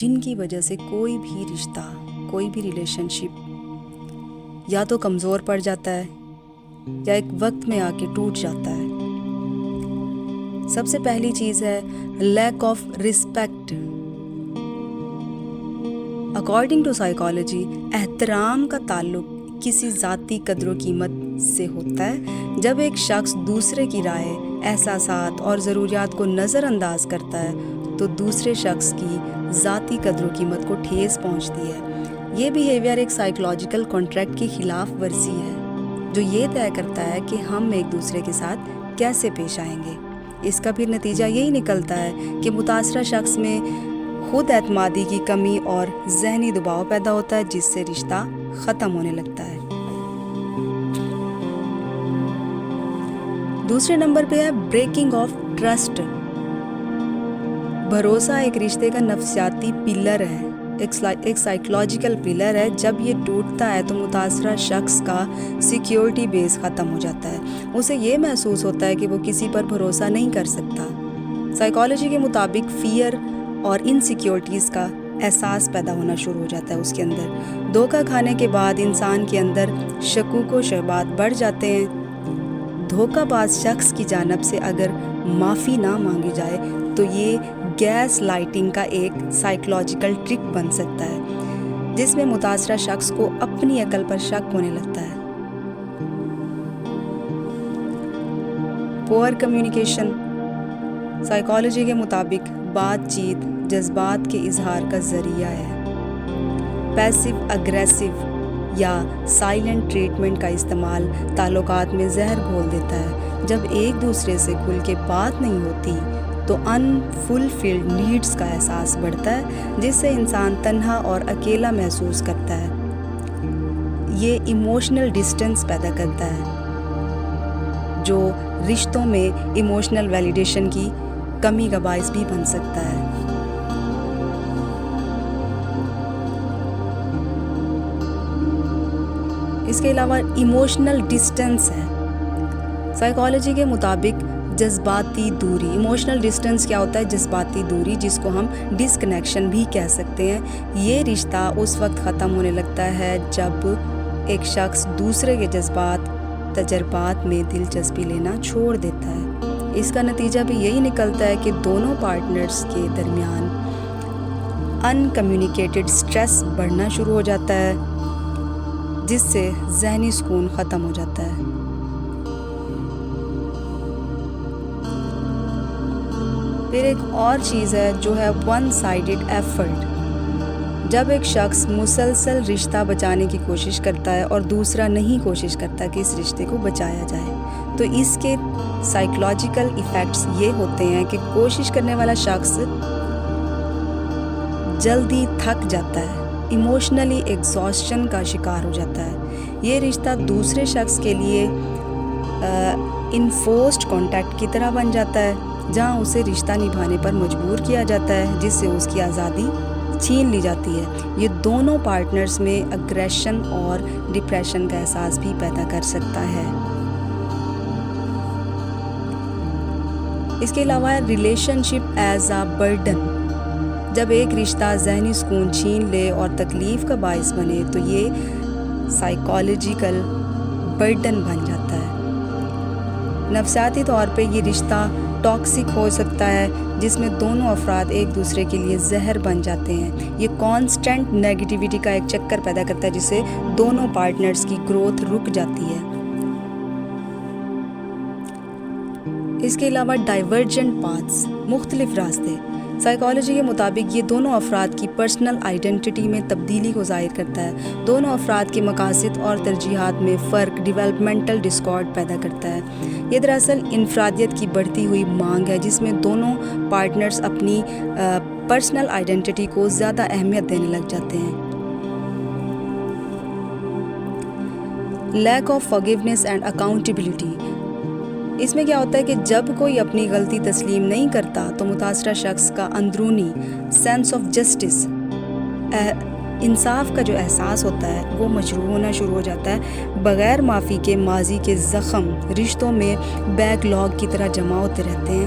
جن کی وجہ سے کوئی بھی رشتہ، کوئی بھی ریلیشن شپ یا تو کمزور پڑ جاتا ہے یا ایک وقت میں آ کے ٹوٹ جاتا ہے۔ سب سے پہلی چیز ہے lack of respect. According to psychology, احترام کا تعلق کسی ذاتی قدر و قیمت سے ہوتا ہے۔ جب ایک شخص دوسرے کی رائے، احساسات اور ضروریات کو نظر انداز کرتا ہے تو دوسرے شخص کی ذاتی قدر و قیمت کو ٹھیس پہنچتی ہے۔ یہ بیہیویئر ایک سائیکولوجیکل کانٹریکٹ کی خلاف ورزی ہے جو یہ طے کرتا ہے کہ ہم ایک دوسرے کے ساتھ کیسے پیش آئیں گے۔ اس کا پھر نتیجہ یہی نکلتا ہے کہ متاثرہ شخص میں خود اعتمادی کی کمی اور ذہنی دباؤ پیدا ہوتا ہے، جس سے رشتہ ختم ہونے لگتا ہے۔ دوسرے نمبر پہ ہے بریکنگ آف ٹرسٹ۔ بھروسہ ایک رشتے کا نفسیاتی پلر ہے، ایک سائیکولوجیکل پلر ہے۔ جب یہ ٹوٹتا ہے تو متاثرہ شخص کا سیکیورٹی بیس ختم ہو جاتا ہے۔ اسے یہ محسوس ہوتا ہے کہ وہ کسی پر بھروسہ نہیں کر سکتا۔ سائیکالوجی کے مطابق فیئر اور انسیکیورٹیز کا احساس پیدا ہونا شروع ہو جاتا ہے اس کے اندر۔ دھوکہ کھانے کے بعد انسان کے اندر شکوک و شبہات بڑھ جاتے ہیں۔ دھوکہ باز شخص کی جانب سے اگر معافی نہ مانگی جائے تو یہ گیس لائٹنگ کا ایک سائیکولوجیکل ٹرک بن سکتا ہے، جس میں متاثرہ شخص کو اپنی عقل پر شک ہونے لگتا ہے۔ Poor communication. سائیکالوجی کے مطابق بات چیت جذبات کے اظہار کا ذریعہ ہے۔ پیسیو اگریسو یا سائلنٹ ٹریٹمنٹ کا استعمال تعلقات میں زہر گھول دیتا ہے۔ جب ایک دوسرے سے کھل کے بات نہیں ہوتی تو انفلفلڈ نیڈز کا احساس بڑھتا ہے، جس سے انسان تنہا اور اکیلا محسوس کرتا ہے۔ یہ ایموشنل ڈسٹینس پیدا کرتا ہے جو رشتوں میں ایموشنل ویلیڈیشن کی کمی کا باعث بھی بن سکتا ہے۔ اس کے علاوہ ایموشنل ڈسٹینس ہے۔ سائیکالوجی کے مطابق جذباتی دوری۔ ایموشنل ڈسٹینس کیا ہوتا ہے؟ جذباتی دوری، جس کو ہم ڈسکنیکشن بھی کہہ سکتے ہیں۔ یہ رشتہ اس وقت ختم ہونے لگتا ہے جب ایک شخص دوسرے کے جذبات، تجربات میں دلچسپی لینا چھوڑ دیتا ہے۔ اس کا نتیجہ بھی یہی نکلتا ہے کہ دونوں پارٹنرز کے درمیان ان کمیونیکیٹڈ سٹریس بڑھنا شروع ہو جاتا ہے، جس سے ذہنی سکون ختم ہو جاتا ہے۔ پھر ایک اور چیز ہے جو ہے ون سائیڈڈ ایفرٹ۔ جب ایک شخص مسلسل رشتہ بچانے کی کوشش کرتا ہے اور دوسرا نہیں کوشش کرتا کہ اس رشتے کو بچایا جائے، تو اس کے سائیکولوجیکل ایفیکٹس یہ ہوتے ہیں کہ کوشش کرنے والا شخص جلدی تھک جاتا ہے، ایموشنلی ایگزاسشن کا شکار ہو جاتا ہے۔ یہ رشتہ دوسرے شخص کے لیے انفورسڈ کانٹیکٹ کی طرح بن جاتا ہے، جہاں اسے رشتہ نبھانے پر مجبور کیا جاتا ہے، جس سے اس کی آزادی چھین لی جاتی ہے۔ یہ دونوں پارٹنرز میں اگریشن اور ڈپریشن کا احساس بھی پیدا کر سکتا ہے۔ اس کے علاوہ relation ship as a burden. جب ایک رشتہ ذہنی سکون چھین لے اور تکلیف کا باعث بنے تو یہ سائیکالوجیکل برڈن بن جاتا ہے۔ نفسیاتی طور پہ یہ رشتہ ٹاکسک ہو سکتا ہے، جس میں دونوں افراد ایک دوسرے کے لیے زہر بن جاتے ہیں۔ یہ کانسٹنٹ نیگیٹیوٹی کا ایک چکر پیدا کرتا ہے، جس سے دونوں پارٹنرز کی گروتھ رک جاتی ہے۔ اس کے علاوہ ڈائیورجنٹ پاتھس، مختلف راستے۔ سائیکالوجی کے مطابق یہ دونوں افراد کی پرسنل آئیڈینٹی میں تبدیلی کو ظاہر کرتا ہے۔ دونوں افراد کے مقاصد اور ترجیحات میں فرق ڈیولپمنٹل ڈسکارڈ پیدا کرتا ہے۔ یہ دراصل انفرادیت کی بڑھتی ہوئی مانگ ہے، جس میں دونوں پارٹنرز اپنی پرسنل آئیڈینٹی کو زیادہ اہمیت دینے لگ جاتے ہیں۔ Lack of forgiveness and accountability. اس میں کیا ہوتا ہے کہ جب کوئی اپنی غلطی تسلیم نہیں کرتا تو متاثرہ شخص کا اندرونی سینس آف جسٹس، انصاف کا جو احساس ہوتا ہے، وہ مجروح ہونا شروع ہو جاتا ہے۔ بغیر معافی کے ماضی کے زخم رشتوں میں بیک لاگ کی طرح جمع ہوتے رہتے ہیں،